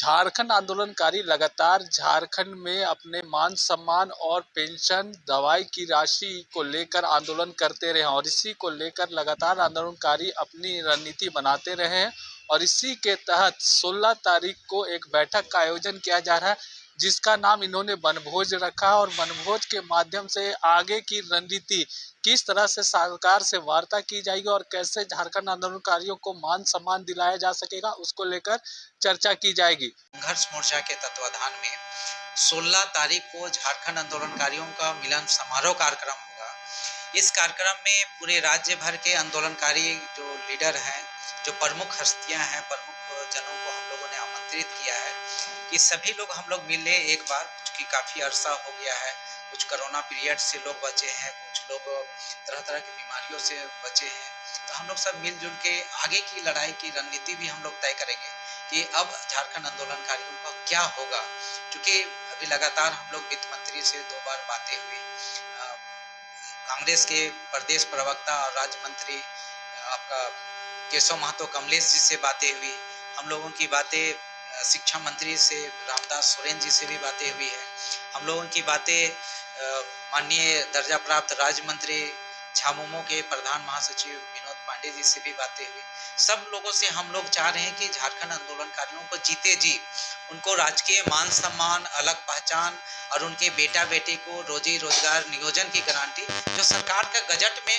झारखंड आंदोलनकारी लगातार झारखंड में अपने मान सम्मान और पेंशन दवाई की राशि को लेकर आंदोलन करते रहे और इसी को लेकर लगातार आंदोलनकारी अपनी रणनीति बनाते रहे हैं। और इसी के तहत 16 तारीख को एक बैठक का आयोजन किया जा रहा है, जिसका नाम इन्होंने वनभोज रखा। और वनभोज के माध्यम से आगे की रणनीति किस तरह से सरकार से वार्ता की जाएगी और कैसे झारखंड आंदोलनकारियों को मान सम्मान दिलाया जा सकेगा, उसको लेकर चर्चा की जाएगी। संघर्ष मोर्चा के तत्वाधान में 16 तारीख को झारखंड आंदोलनकारियों का मिलन समारोह कार्यक्रम होगा। इस कार्यक्रम में पूरे राज्य भर के आंदोलनकारी जो लीडर हैं, जो प्रमुख हस्तियां हैं, प्रमुख जनों को हम लोगों ने आमंत्रित किया है कि सभी लोग हम लोग मिले एक बार, क्योंकि काफ़ी अरसा हो गया है। कुछ कोरोना पीरियड से लोग बचे हैं, कुछ लोग तरह तरह की बीमारियों से बचे हैं। तो हम लोग सब मिलजुल के आगे की लड़ाई की रणनीति भी हम लोग तय करेंगे कि अब झारखंड आंदोलनकारियों का क्या होगा। क्योंकि अभी लगातार हम लोग वित्त मंत्री से 2 बार बातें हुई, कांग्रेस के प्रदेश प्रवक्ता और राज्य मंत्री आपका केशव महतो कमलेश जी से बातें हुई, हम लोगों की बातें शिक्षा मंत्री से रामदास सोरेन जी से भी बातें हुई है, हम लोगों की बातें माननीय दर्जा प्राप्त राज्य मंत्री झामुमो के प्रधान महासचिव विनोद पांडे जी से भी बातें हुई। सब लोगों से हम लोग चाह रहे हैं कि झारखंड आंदोलनकारियों को जीते जी उनको राजकीय मान सम्मान, अलग पहचान और उनके बेटा बेटी को रोजी रोजगार नियोजन की गारंटी जो सरकार का गजट में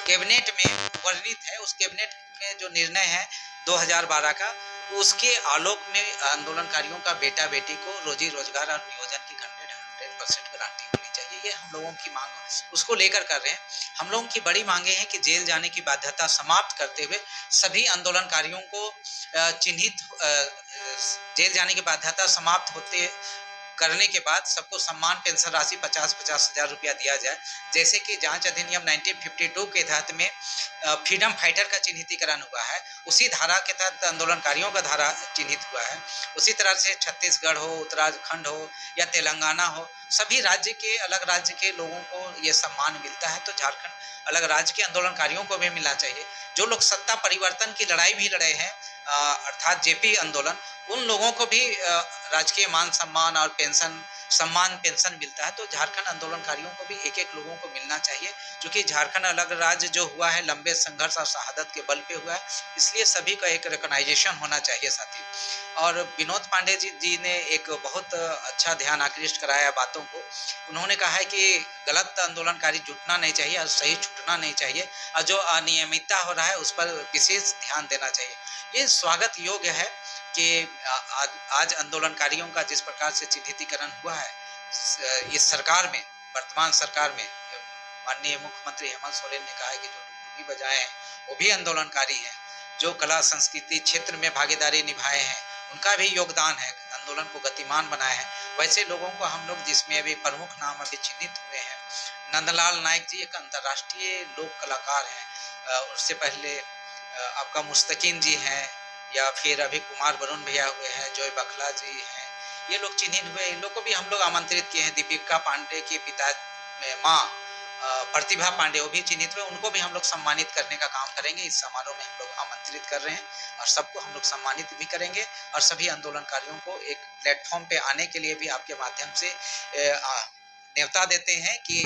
कैबिनेट में वर्णित है, उस कैबिनेट में जो निर्णय है 2012 का, उसके आलोक में आंदोलनकारियों का बेटा बेटी को रोजी रोजगार और नियोजन की 100% गारंटी होनी चाहिए। ये हम लोगों की मांग उसको लेकर कर रहे हैं। हम लोगों की बड़ी मांगे हैं कि जेल जाने की बाध्यता समाप्त करते हुए सभी आंदोलनकारियों को जेल जाने की बाध्यता समाप्त होते करने के बाद सबको सम्मान पेंशन राशि 50-50 हज़ार रुपया दिया जाए। जैसे कि जांच अधिनियम 1952 के तहत में फ्रीडम फाइटर का चिन्हितीकरण हुआ है, उसी धारा के तहत आंदोलनकारियों का धारा चिन्हित हुआ है। उसी तरह से छत्तीसगढ़ हो, उत्तराखंड हो या तेलंगाना हो, सभी राज्य के अलग राज्य के लोगों को ये सम्मान मिलता है, तो झारखंड अलग राज्य के आंदोलनकारियों को भी मिलना चाहिए। जो लोग सत्ता परिवर्तन की लड़ाई भी लड़े हैं, अर्थात जेपी आंदोलन, उन लोगों को भी राजकीय मान सम्मान और सम्मान पेंशन मिलता है। तो झारखंड आंदोलनकारियों को भी एक एक लोगों को मिलना चाहिए, क्योंकि झारखंड अलग राज्य जो हुआ है लंबे संघर्ष और शहादत के बल पे हुआ है, इसलिए सभी का एक रिकॉग्नाइजेशन होना चाहिए साथी। और विनोद पांडे जी ने एक बहुत अच्छा ध्यान आकृष्ट कराया बातों को। उन्होंने कहा है कि गलत आंदोलनकारी जुटना नहीं चाहिए और सही छूटना नहीं चाहिए, और जो अनियमितता हो रहा है उस पर विशेष ध्यान देना चाहिए। ये स्वागत योग्य है कि आज आंदोलनकारियों का जिस प्रकार से चिन्हितीकरण हुआ है इस सरकार में, वर्तमान सरकार में माननीय मुख्यमंत्री हेमंत सोरेन ने कहा है कि जो डुगडुगी बजाए हैं वो भी आंदोलनकारी हैं, जो कला संस्कृति क्षेत्र में भागीदारी निभाए हैं उनका भी योगदान है, आंदोलन को गतिमान बनाया है। वैसे लोगों को हम लोग, जिसमें अभी प्रमुख नाम अभी चिन्हित हुए हैं, नंदलाल नायक जी एक अंतर्राष्ट्रीय लोक कलाकार हैं, उससे पहले आपका मुस्तकीन जी हैं, या फिर अभी कुमार वरुण भैया हुए हैं, जॉय बखला जी हैं, ये लोग चिन्हित हुए। इन लोग को भी हम लोग आमंत्रित किए हैं। दीपिका पांडे के पिता माँ प्रतिभा पांडे वो भी चिन्हित हुए, उनको भी हम लोग सम्मानित करने का काम करेंगे। इस समारोह में हम लोग आमंत्रित कर रहे हैं और सबको हम लोग सम्मानित भी करेंगे, और सभी आंदोलनकारियों को एक प्लेटफॉर्म पे आने के लिए भी आपके माध्यम से न्योता देते हैं कि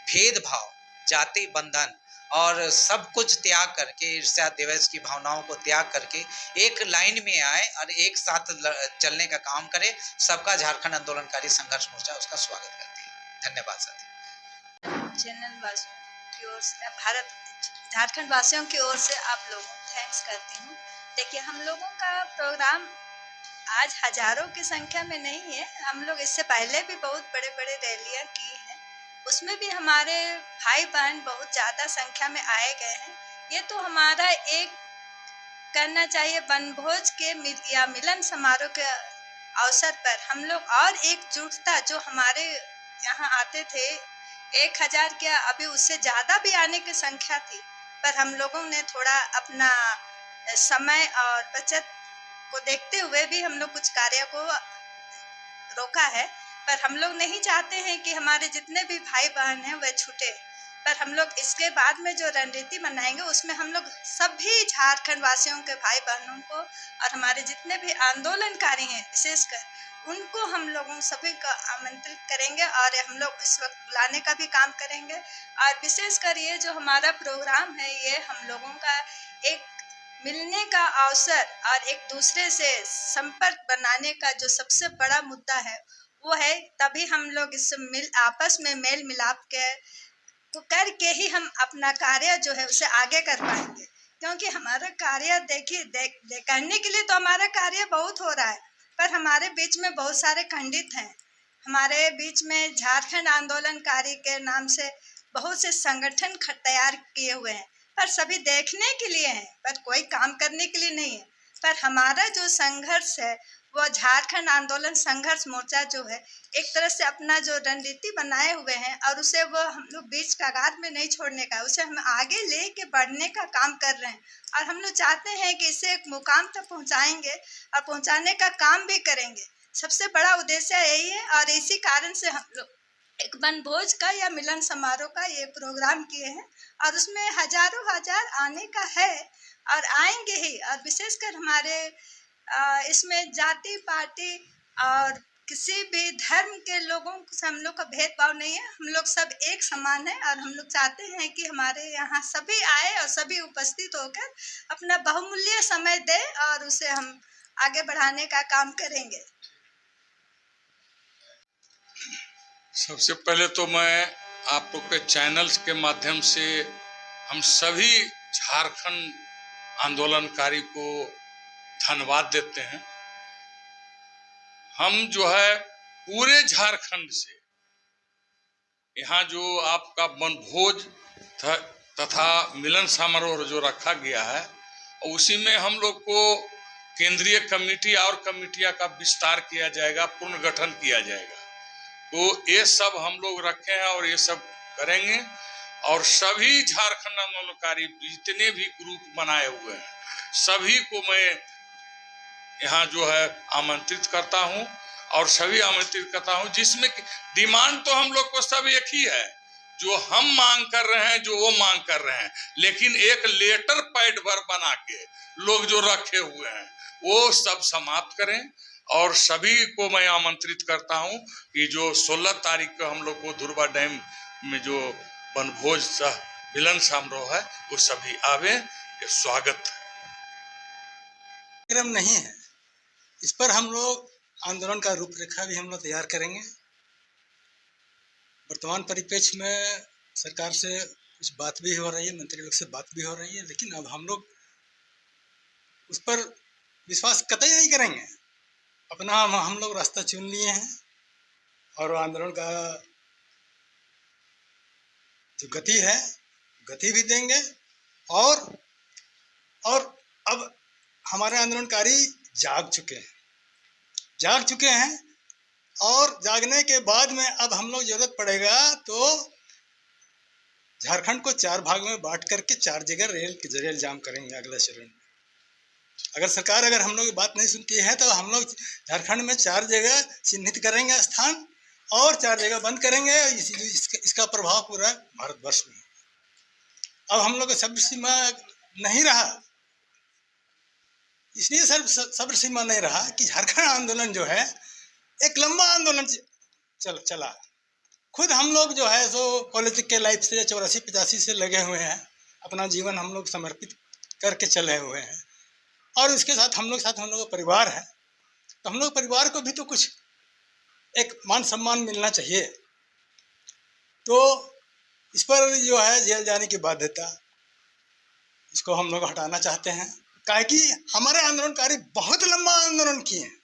भेदभाव, जाति बंधन और सब कुछ त्याग करके, ईर्ष्या द्वेष की भावनाओं को त्याग करके एक लाइन में आए और एक साथ चलने का काम करे। सबका झारखंड आंदोलनकारी संघर्ष मोर्चा उसका स्वागत करती है। धन्यवाद साथी। चैनल वासियों की ओर से, झारखंड वासियों की ओर से आप लोगों को थैंक्स करती हूँ। देखिए, हम लोगों का प्रोग्राम आज हजारों की संख्या में नहीं है, हम लोग इससे पहले भी बहुत बड़े बड़े रैलियाँ की हैं, उसमें भी हमारे भाई बहन बहुत ज़्यादा संख्या में आए गए हैं। ये तो हमारा एक करना चाहिए, वनभोज के या मिलन समारोह के अवसर पर हम लोग और एकजुटता, जो हमारे यहाँ आते थे 1000 क्या अभी उससे ज़्यादा भी आने की संख्या थी, पर हम लोगों ने थोड़ा अपना समय और बचत को देखते हुए भी हम लोग कुछ कार्य को रोका है। पर हम लोग नहीं चाहते हैं कि हमारे जितने भी भाई बहन हैं वह छूटे, पर हम लोग इसके बाद में जो रणनीति बनाएंगे उसमें हम लोग सभी झारखंड वासियों के भाई बहनों को और हमारे जितने भी आंदोलनकारी हैं विशेषकर उनको हम लोगों सभी को आमंत्रित करेंगे और हम लोग इस वक्त बुलाने का भी काम करेंगे। और विशेषकर ये जो हमारा प्रोग्राम है ये हम लोगों का एक मिलने का अवसर और एक दूसरे से संपर्क बनाने का जो सबसे बड़ा मुद्दा है वो है। तभी हम लोग इस आपस में मेल मिलाप के तो करके ही हम अपना कार्य जो है उसे आगे कर पाएंगे। क्योंकि हमारा कार्य देखिए करने के लिए तो हमारा कार्य बहुत हो रहा है, पर हमारे बीच में बहुत सारे खंडित हैं। हमारे बीच में झारखंड आंदोलनकारी के नाम से बहुत से संगठन तैयार किए हुए हैं, पर सभी देखने के लिए हैं, पर कोई काम करने के लिए नहीं है। पर हमारा जो संघर्ष है वो झारखंड आंदोलन संघर्ष मोर्चा जो है एक तरह से अपना जो रणनीति बनाए हुए हैं और उसे वो हम लोग बीच कगार में नहीं छोड़ने का, उसे हम आगे ले के बढ़ने का काम कर रहे हैं। और हम लोग चाहते हैं कि इसे एक मुकाम तक पहुंचाएंगे और पहुंचाने का काम भी करेंगे। सबसे बड़ा उद्देश्य यही है और इसी कारण से हम लोग एक वनभोज का या मिलन समारोह का ये प्रोग्राम किए हैं और उसमें हजारों हजार आने का है और आएंगे ही। और विशेषकर हमारे इसमें जाति पार्टी और किसी भी धर्म के लोगों से हम लोग का भेदभाव नहीं है, हम लोग सब एक समान है। और हम लोग चाहते हैं कि हमारे यहाँ सभी आए और सभी उपस्थित होकर अपना बहुमूल्य समय दे और उसे हम आगे बढ़ाने का काम करेंगे। सबसे पहले तो मैं आप लोग के चैनल्स के माध्यम से हम सभी झारखंड आंदोलनकारी को धन्यवाद देते हैं। हम जो है पूरे झारखंड से यहाँ जो आपका वनभोज तथा मिलन समारोह जो रखा गया है उसी में हम लोग को केंद्रीय कमेटी और कमेटियां का विस्तार किया जाएगा, पुनर्गठन किया जाएगा। तो ये सब हम लोग रखे हैं और ये सब करेंगे। और सभी झारखंड आंदोलनकारी जितने भी ग्रुप बनाए हुए हैं सभी को मैं यहाँ जो है आमंत्रित करता हूँ और सभी आमंत्रित करता हूँ, जिसमें डिमांड तो हम लोग को सब एक ही है, जो हम मांग कर रहे हैं जो वो मांग कर रहे हैं, लेकिन एक लेटर पैड पर बना के लोग जो रखे हुए हैं वो सब समाप्त करें। और सभी को मैं आमंत्रित करता हूं कि जो 16 तारीख को हम लोग को धुरवा डैम में जो वनभोज मिलन समारोह है वो सभी आवे, ये स्वागत है। क्रम नहीं है, इस पर हम लोग आंदोलन का रूपरेखा भी हम लोग तैयार करेंगे। वर्तमान परिप्रेक्ष्य में सरकार से कुछ बात भी हो रही है, मंत्री लोग से बात भी हो रही है, लेकिन अब हम लोग उस पर विश्वास कतई नहीं करेंगे। अपना हम लोग रास्ता चुन लिए हैं और आंदोलन का जो गति है गति भी देंगे। और अब हमारे आंदोलनकारी जाग चुके हैं और जागने के बाद में अब हम लोग जरूरत पड़ेगा तो झारखंड को 4 भाग में बांट करके 4 जगह रेल जाम करेंगे अगले चरण में। अगर सरकार हम लोग की बात नहीं सुनती है तो हम लोग झारखंड में 4 जगह चिन्हित करेंगे स्थान और 4 जगह बंद करेंगे। इसका प्रभाव पूरा भारतवर्ष में। अब हम लोग का सब्र सीमा नहीं रहा, इसलिए सब्र सीमा नहीं रहा कि झारखंड आंदोलन जो है एक लंबा आंदोलन चला। खुद हम लोग जो है सो पॉलिटिकल लाइफ से 84-85 से लगे हुए हैं, अपना जीवन हम लोग समर्पित करके चले हुए हैं और उसके साथ हम लोग का परिवार है, तो हम लोग परिवार को भी तो कुछ एक मान सम्मान मिलना चाहिए। तो इस पर जो है जेल जाने की बाध्यता इसको हम लोग हटाना चाहते हैं, काहे कि हमारे आंदोलनकारी बहुत लंबा आंदोलन किए हैं,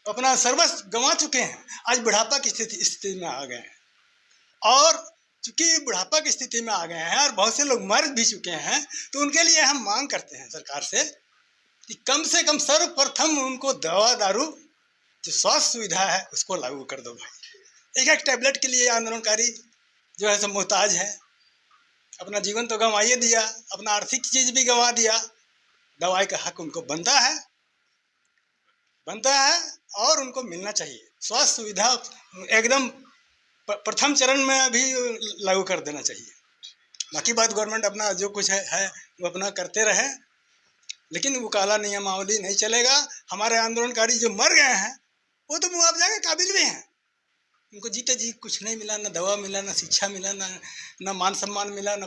अपना सर्वस्व गंवा चुके हैं, आज बुढ़ापा की स्थिति में आ गए हैं। और चूंकि बुढ़ापा की स्थिति में आ गए हैं और बहुत से लोग मर भी चुके हैं, तो उनके लिए हम मांग करते हैं सरकार से कि कम से कम सर्वप्रथम उनको दवा दारू जो स्वास्थ्य सुविधा है उसको लागू कर दो भाई। एक टैबलेट के लिए आंदोलनकारी जो है सब मोहताज है, अपना जीवन तो गंवाइए दिया, अपना आर्थिक चीज भी गंवा दिया, दवाई का हक उनको बनता है और उनको मिलना चाहिए। स्वास्थ्य सुविधा एकदम प्रथम चरण में अभी लागू कर देना चाहिए। बाकी बात गवर्नमेंट अपना जो कुछ है वो अपना करते रहे, लेकिन वो काला नियमावली नहीं चलेगा। हमारे आंदोलनकारी जो मर गए हैं वो तो मुआवजा के काबिल भी हैं, उनको जीते जी कुछ नहीं मिला, ना दवा मिला, ना शिक्षा मिला, ना मान सम्मान मिला, ना